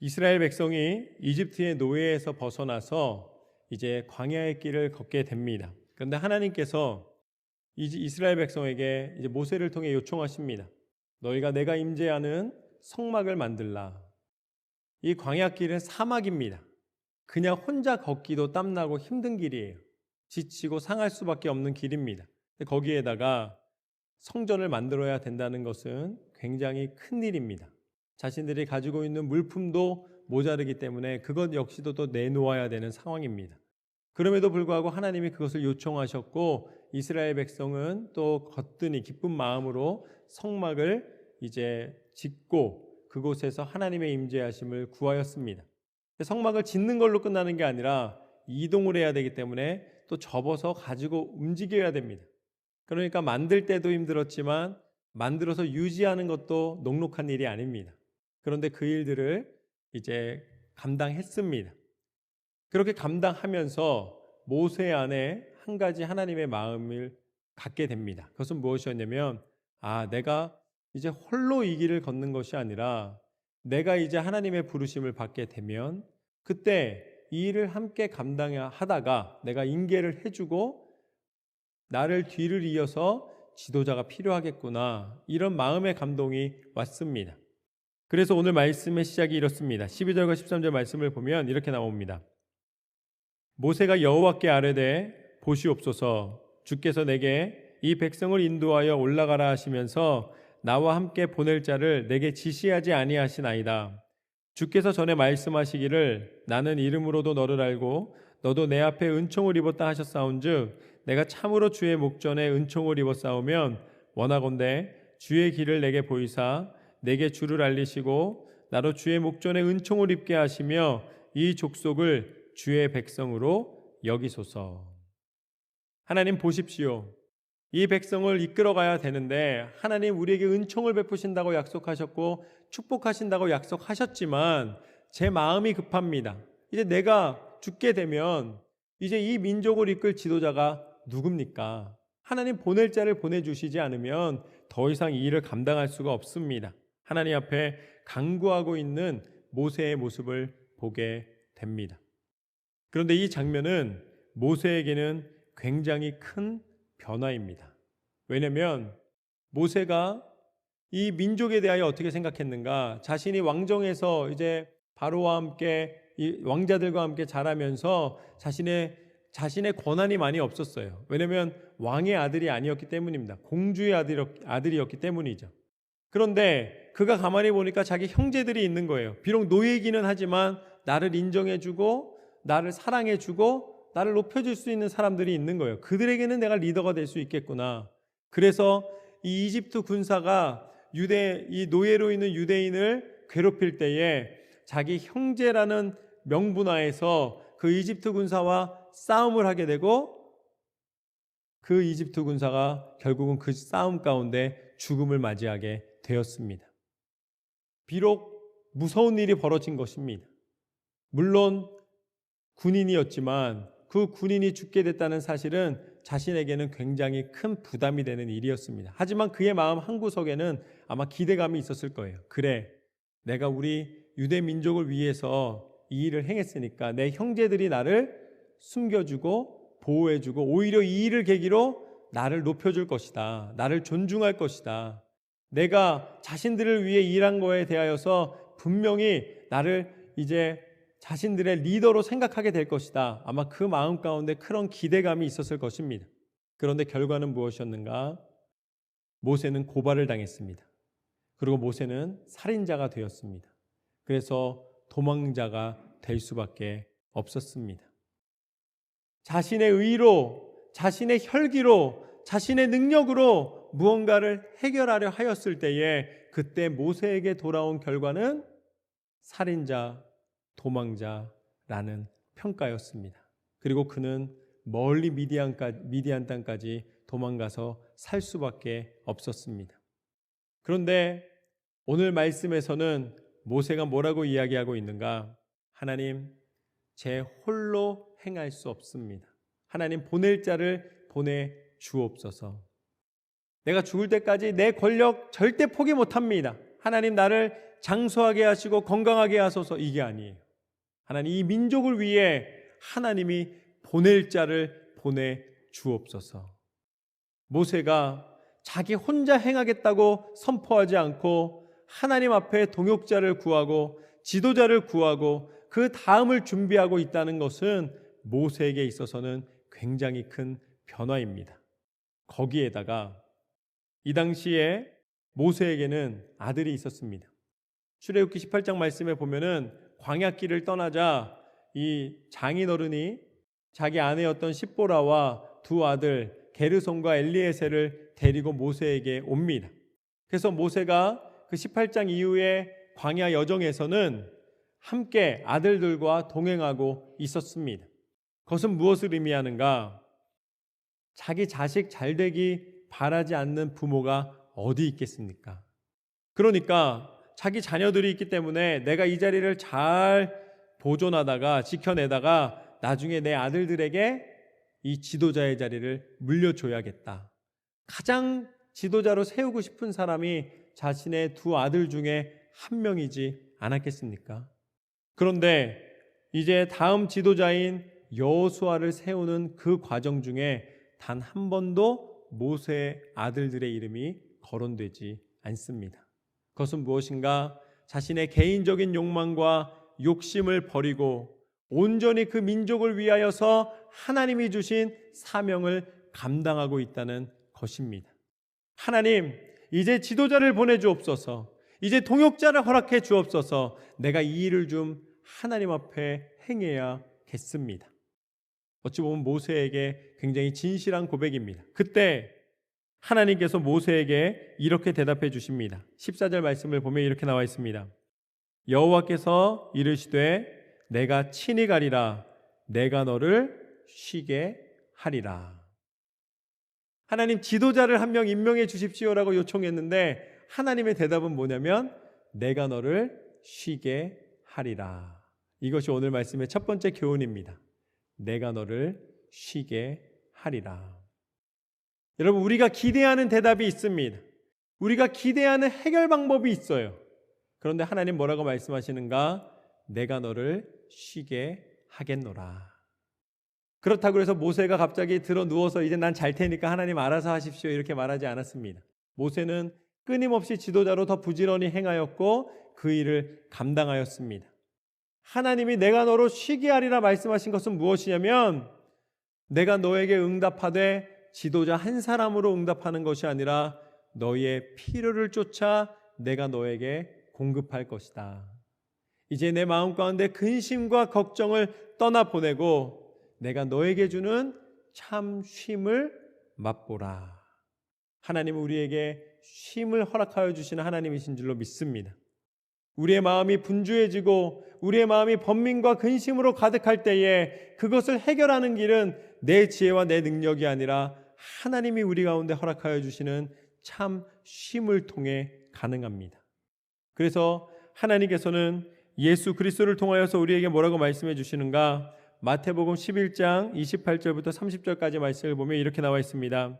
이스라엘 백성이 이집트의 노예에서 벗어나서 이제 광야의 길을 걷게 됩니다. 그런데 하나님께서 이스라엘 백성에게 이제 모세를 통해 요청하십니다. 너희가 내가 임재하는 성막을 만들라. 이 광야길은 사막입니다. 그냥 혼자 걷기도 땀나고 힘든 길이에요. 지치고 상할 수밖에 없는 길입니다. 거기에다가 성전을 만들어야 된다는 것은 굉장히 큰 일입니다. 자신들이 가지고 있는 물품도 모자르기 때문에 그것 역시도 또 내놓아야 되는 상황입니다. 그럼에도 불구하고 하나님이 그것을 요청하셨고 이스라엘 백성은 또 거뜬히 기쁜 마음으로 성막을 이제 짓고 그곳에서 하나님의 임재하심을 구하였습니다. 성막을 짓는 걸로 끝나는 게 아니라 이동을 해야 되기 때문에 또 접어서 가지고 움직여야 됩니다. 그러니까 만들 때도 힘들었지만 만들어서 유지하는 것도 녹록한 일이 아닙니다. 그런데 그 일들을 이제 감당했습니다. 그렇게 감당하면서 모세 안에 한 가지 하나님의 마음을 갖게 됩니다. 그것은 무엇이었냐면 내가 이제 홀로 이 길을 걷는 것이 아니라 내가 이제 하나님의 부르심을 받게 되면 그때 이 일을 함께 감당하다가 내가 인계를 해주고 나를 뒤를 이어서 지도자가 필요하겠구나, 이런 마음의 감동이 왔습니다. 그래서 오늘 말씀의 시작이 이렇습니다. 12절과 13절 말씀을 보면 이렇게 나옵니다. 모세가 여호와께 아뢰되 보시옵소서, 주께서 내게 이 백성을 인도하여 올라가라 하시면서 나와 함께 보낼 자를 내게 지시하지 아니하시나이다. 주께서 전에 말씀하시기를 나는 이름으로도 너를 알고 너도 내 앞에 은총을 입었다 하셨사온즉 내가 참으로 주의 목전에 은총을 입었사오면 원하건대 주의 길을 내게 보이사 내게 주를 알리시고 나로 주의 목전에 은총을 입게 하시며 이 족속을 주의 백성으로 여기소서. 하나님 보십시오. 이 백성을 이끌어가야 되는데 하나님 우리에게 은총을 베푸신다고 약속하셨고 축복하신다고 약속하셨지만 제 마음이 급합니다. 이제 내가 죽게 되면 이제 이 민족을 이끌 지도자가 누굽니까? 하나님 보낼 자를 보내주시지 않으면 더 이상 이 일을 감당할 수가 없습니다. 하나님 앞에 간구하고 있는 모세의 모습을 보게 됩니다. 그런데 이 장면은 모세에게는 굉장히 큰 변화입니다. 왜냐하면 모세가 이 민족에 대하여 어떻게 생각했는가? 자신이 왕정에서 이제 바로와 함께 이 왕자들과 함께 자라면서 자신의 권한이 많이 없었어요. 왜냐하면 왕의 아들이 아니었기 때문입니다. 공주의 아들이었기 때문이죠. 그런데 그가 가만히 보니까 자기 형제들이 있는 거예요. 비록 노예이기는 하지만 나를 인정해주고 나를 사랑해주고 나를 높여줄 수 있는 사람들이 있는 거예요. 그들에게는 내가 리더가 될 수 있겠구나. 그래서 이 이집트 군사가 이 노예로 있는 유대인을 괴롭힐 때에 자기 형제라는 명분하에서 그 이집트 군사와 싸움을 하게 되고 그 이집트 군사가 결국은 그 싸움 가운데 죽음을 맞이하게 되었습니다. 비록 무서운 일이 벌어진 것입니다. 물론 군인이었지만 그 군인이 죽게 됐다는 사실은 자신에게는 굉장히 큰 부담이 되는 일이었습니다. 하지만 그의 마음 한구석에는 아마 기대감이 있었을 거예요. 그래, 내가 우리 유대 민족을 위해서 이 일을 행했으니까 내 형제들이 나를 숨겨주고 보호해주고 오히려 이 일을 계기로 나를 높여줄 것이다. 나를 존중할 것이다. 내가 자신들을 위해 일한 거에 대하여서 분명히 나를 이제 자신들의 리더로 생각하게 될 것이다. 아마 그 마음 가운데 그런 기대감이 있었을 것입니다. 그런데 결과는 무엇이었는가? 모세는 고발을 당했습니다. 그리고 모세는 살인자가 되었습니다. 그래서 도망자가 될 수밖에 없었습니다. 자신의 의로, 자신의 혈기로, 자신의 능력으로 무언가를 해결하려 하였을 때에 그때 모세에게 돌아온 결과는 살인자, 도망자라는 평가였습니다. 그리고 그는 멀리 미디안 땅까지 도망가서 살 수밖에 없었습니다. 그런데 오늘 말씀에서는 모세가 뭐라고 이야기하고 있는가? 하나님, 제 홀로 행할 수 없습니다. 하나님, 보낼 자를 보내 주옵소서. 내가 죽을 때까지 내 권력 절대 포기 못합니다. 하나님, 나를 장수하게 하시고 건강하게 하소서, 이게 아니에요. 하나님, 이 민족을 위해 하나님이 보낼 자를 보내 주옵소서. 모세가 자기 혼자 행하겠다고 선포하지 않고 하나님 앞에 동역자를 구하고 지도자를 구하고 그 다음을 준비하고 있다는 것은 모세에게 있어서는 굉장히 큰 변화입니다. 거기에다가 이 당시에 모세에게는 아들이 있었습니다. 출애굽기 18장 말씀에 보면은 광야길을 떠나자 이 장인어른이 자기 아내였던 십보라와 두 아들 게르손과 엘리에셀을 데리고 모세에게 옵니다. 그래서 모세가 그 18장 이후에 광야 여정에서는 함께 아들들과 동행하고 있었습니다. 그것은 무엇을 의미하는가? 자기 자식 잘 되기 바라지 않는 부모가 어디 있겠습니까? 그러니까 자기 자녀들이 있기 때문에 내가 이 자리를 잘 보존하다가 지켜내다가 나중에 내 아들들에게 이 지도자의 자리를 물려줘야겠다. 가장 지도자로 세우고 싶은 사람이 자신의 두 아들 중에 한 명이지 않았겠습니까? 그런데 이제 다음 지도자인 여호수아를 세우는 그 과정 중에 단 한 번도 모세의 아들들의 이름이 거론되지 않습니다. 그것은 무엇인가? 자신의 개인적인 욕망과 욕심을 버리고 온전히 그 민족을 위하여서 하나님이 주신 사명을 감당하고 있다는 것입니다. 하나님, 이제 지도자를 보내주옵소서. 이제 동역자를 허락해 주옵소서. 내가 이 일을 좀 하나님 앞에 행해야겠습니다. 어찌 보면 모세에게 굉장히 진실한 고백입니다. 그때 하나님께서 모세에게 이렇게 대답해 주십니다. 14절 말씀을 보면 이렇게 나와 있습니다. 여호와께서 이르시되 내가 친히 가리라. 내가 너를 쉬게 하리라. 하나님, 지도자를 한 명 임명해 주십시오라고 요청했는데 하나님의 대답은 뭐냐면 내가 너를 쉬게 하리라. 이것이 오늘 말씀의 첫 번째 교훈입니다. 내가 너를 쉬게 하리라. 여러분, 우리가 기대하는 대답이 있습니다. 우리가 기대하는 해결 방법이 있어요. 그런데 하나님 뭐라고 말씀하시는가? 내가 너를 쉬게 하겠노라. 그렇다고 해서 모세가 갑자기 들어 누워서 이제 난 잘 테니까 하나님 알아서 하십시오 이렇게 말하지 않았습니다. 모세는 끊임없이 지도자로 더 부지런히 행하였고 그 일을 감당하였습니다. 하나님이 내가 너로 쉬게 하리라 말씀하신 것은 무엇이냐면 내가 너에게 응답하되 지도자 한 사람으로 응답하는 것이 아니라 너의 필요를 쫓아 내가 너에게 공급할 것이다. 이제 내 마음 가운데 근심과 걱정을 떠나보내고 내가 너에게 주는 참 쉼을 맛보라. 하나님은 우리에게 쉼을 허락하여 주시는 하나님이신 줄로 믿습니다. 우리의 마음이 분주해지고 우리의 마음이 번민과 근심으로 가득할 때에 그것을 해결하는 길은 내 지혜와 내 능력이 아니라 하나님이 우리 가운데 허락하여 주시는 참 쉼을 통해 가능합니다. 그래서 하나님께서는 예수 그리스도를 통하여서 우리에게 뭐라고 말씀해 주시는가? 마태복음 11장 28절부터 30절까지 말씀을 보면 이렇게 나와 있습니다.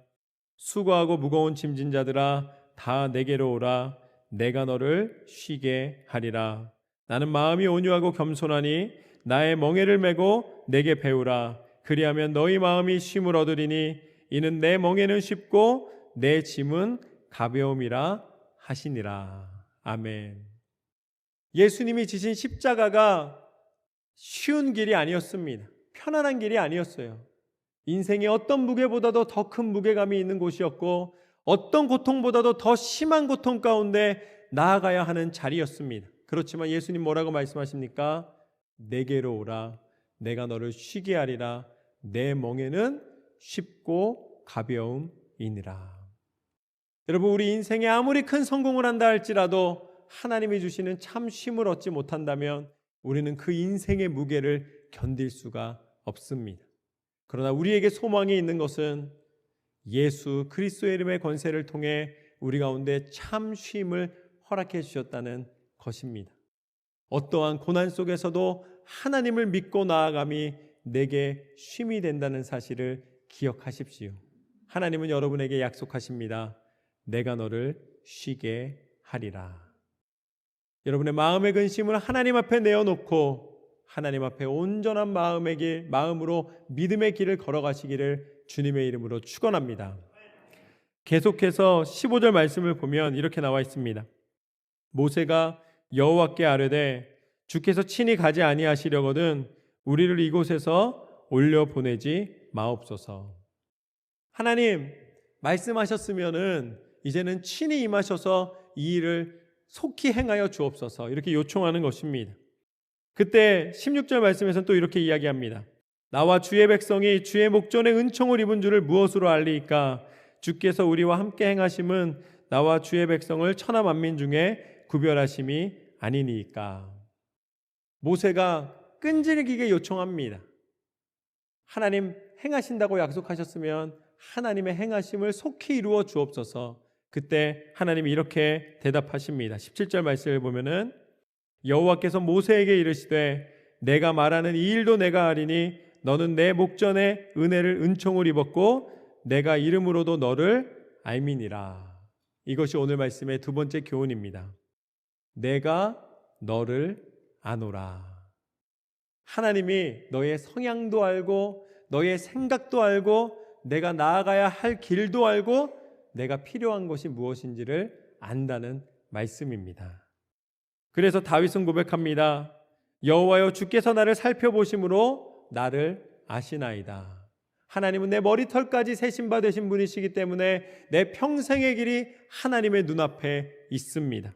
수고하고 무거운 짐진 자들아 다 내게로 오라. 내가 너를 쉬게 하리라. 나는 마음이 온유하고 겸손하니 나의 멍에를 메고 내게 배우라. 그리하면 너희 마음이 쉼을 얻으리니 이는 내 멍에는 쉽고 내 짐은 가벼움이라 하시니라. 아멘. 예수님이 지신 십자가가 쉬운 길이 아니었습니다. 편안한 길이 아니었어요. 인생의 어떤 무게보다도 더 큰 무게감이 있는 곳이었고 어떤 고통보다도 더 심한 고통 가운데 나아가야 하는 자리였습니다. 그렇지만 예수님 뭐라고 말씀하십니까? 내게로 오라. 내가 너를 쉬게 하리라. 내 멍에는 쉽고 가벼움이니라. 여러분, 우리 인생에 아무리 큰 성공을 한다 할지라도 하나님이 주시는 참 쉼을 얻지 못한다면 우리는 그 인생의 무게를 견딜 수가 없습니다. 그러나 우리에게 소망이 있는 것은 예수 그리스도의 이름의 권세를 통해 우리 가운데 참 쉼을 허락해 주셨다는 것입니다. 어떠한 고난 속에서도 하나님을 믿고 나아감이 내게 쉼이 된다는 사실을 기억하십시오. 하나님은 여러분에게 약속하십니다. 내가 너를 쉬게 하리라. 여러분의 마음의 근심을 하나님 앞에 내어놓고 하나님 앞에 온전한 마음으로 믿음의 길을 걸어가시기를 주님의 이름으로 축원합니다. 계속해서 15절 말씀을 보면 이렇게 나와 있습니다. 모세가 여호와께 아뢰되 주께서 친히 가지 아니하시려거든 우리를 이곳에서 올려보내지 마옵소서. 하나님 말씀하셨으면은 이제는 친히 임하셔서 이 일을 속히 행하여 주옵소서, 이렇게 요청하는 것입니다. 그때 16절 말씀에서는 또 이렇게 이야기합니다. 나와 주의 백성이 주의 목전에 은총을 입은 줄을 무엇으로 알리이까? 주께서 우리와 함께 행하심은 나와 주의 백성을 천하 만민 중에 구별하심이 아니니까. 모세가 끈질기게 요청합니다. 하나님 행하신다고 약속하셨으면 하나님의 행하심을 속히 이루어 주옵소서. 그때 하나님이 이렇게 대답하십니다. 17절 말씀을 보면은 여호와께서 모세에게 이르시되 내가 말하는 이 일도 내가 하리니 너는 내 목전에 은총을 입었고 내가 이름으로도 너를 알미니라. 이것이 오늘 말씀의 두 번째 교훈입니다. 내가 너를 아노라. 하나님이 너의 성향도 알고 너의 생각도 알고 내가 나아가야 할 길도 알고 내가 필요한 것이 무엇인지를 안다는 말씀입니다. 그래서 다윗은 고백합니다. 여호와여 주께서 나를 살펴보심으로 나를 아시나이다. 하나님은 내 머리털까지 세신 바 되신 분이시기 때문에 내 평생의 길이 하나님의 눈앞에 있습니다.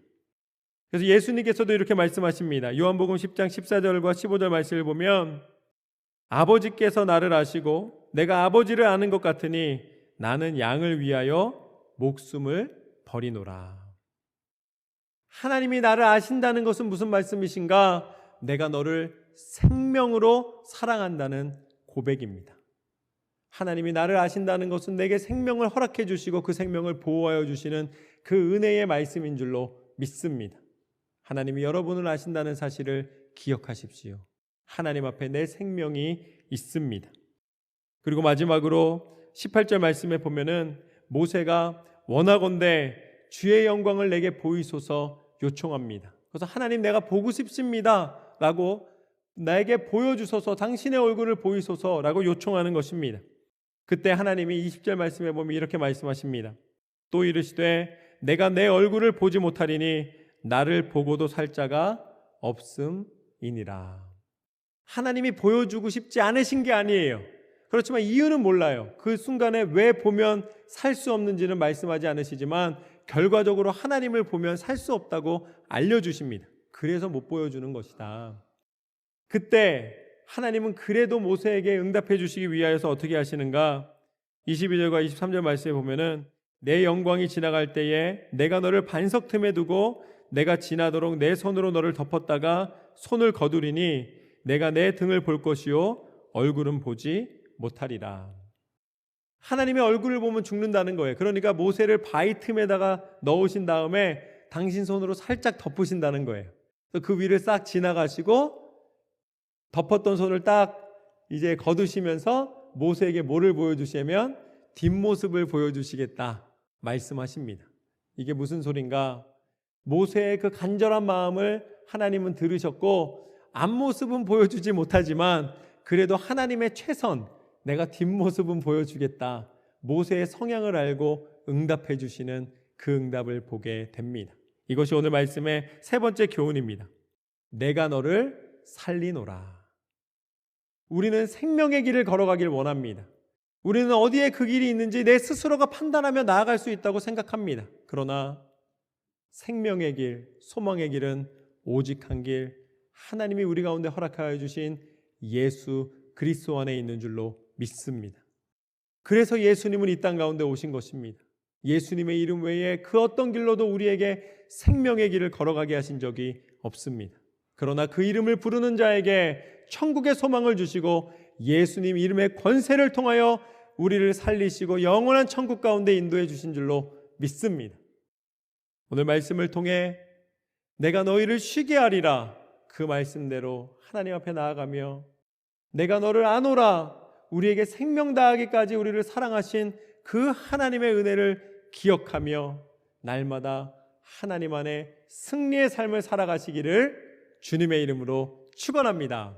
그래서 예수님께서도 이렇게 말씀하십니다. 요한복음 10장 14절과 15절 말씀을 보면 아버지께서 나를 아시고 내가 아버지를 아는 것 같으니 나는 양을 위하여 목숨을 버리노라. 하나님이 나를 아신다는 것은 무슨 말씀이신가? 내가 너를 생명으로 사랑한다는 고백입니다. 하나님이 나를 아신다는 것은 내게 생명을 허락해 주시고 그 생명을 보호하여 주시는 그 은혜의 말씀인 줄로 믿습니다. 하나님이 여러분을 아신다는 사실을 기억하십시오. 하나님 앞에 내 생명이 있습니다. 그리고 마지막으로 18절 말씀에 보면은 모세가 원하건대 주의 영광을 내게 보이소서 요청합니다. 그래서 하나님 내가 보고 싶습니다 라고 나에게 보여주소서, 당신의 얼굴을 보이소서 라고 요청하는 것입니다. 그때 하나님이 20절 말씀에 보면 이렇게 말씀하십니다. 또 이르시되 내가 내 얼굴을 보지 못하리니 나를 보고도 살 자가 없음이니라. 하나님이 보여주고 싶지 않으신 게 아니에요. 그렇지만 이유는 몰라요. 그 순간에 왜 보면 살 수 없는지는 말씀하지 않으시지만 결과적으로 하나님을 보면 살 수 없다고 알려주십니다. 그래서 못 보여주는 것이다. 그때 하나님은 그래도 모세에게 응답해 주시기 위하여서 어떻게 하시는가? 22절과 23절 말씀에 보면은 내 영광이 지나갈 때에 내가 너를 반석 틈에 두고 내가 지나도록 내 손으로 너를 덮었다가 손을 거두리니 내가 내 등을 볼 것이요 얼굴은 보지 못하리라. 하나님의 얼굴을 보면 죽는다는 거예요. 그러니까 모세를 바위 틈에다가 넣으신 다음에 당신 손으로 살짝 덮으신다는 거예요. 그 위를 싹 지나가시고 덮었던 손을 딱 이제 거두시면서 모세에게 뭐를 보여주시냐면 뒷모습을 보여주시겠다 말씀하십니다. 이게 무슨 소린가? 모세의 그 간절한 마음을 하나님은 들으셨고 앞모습은 보여주지 못하지만 그래도 하나님의 최선, 내가 뒷모습은 보여주겠다. 모세의 성향을 알고 응답해 주시는 그 응답을 보게 됩니다. 이것이 오늘 말씀의 세 번째 교훈입니다. 내가 너를 살리노라. 우리는 생명의 길을 걸어가길 원합니다. 우리는 어디에 그 길이 있는지 내 스스로가 판단하며 나아갈 수 있다고 생각합니다. 그러나 생명의 길, 소망의 길은 오직 한 길, 하나님이 우리 가운데 허락하여 주신 예수 그리스도 안에 있는 줄로 믿습니다. 그래서 예수님은 이 땅 가운데 오신 것입니다. 예수님의 이름 외에 그 어떤 길로도 우리에게 생명의 길을 걸어가게 하신 적이 없습니다. 그러나 그 이름을 부르는 자에게 천국의 소망을 주시고 예수님 이름의 권세를 통하여 우리를 살리시고 영원한 천국 가운데 인도해 주신 줄로 믿습니다. 오늘 말씀을 통해 내가 너희를 쉬게 하리라 그 말씀대로 하나님 앞에 나아가며 내가 너를 아노라 우리에게 생명 다하기까지 우리를 사랑하신 그 하나님의 은혜를 기억하며 날마다 하나님 안에 승리의 삶을 살아가시기를 주님의 이름으로 축원합니다.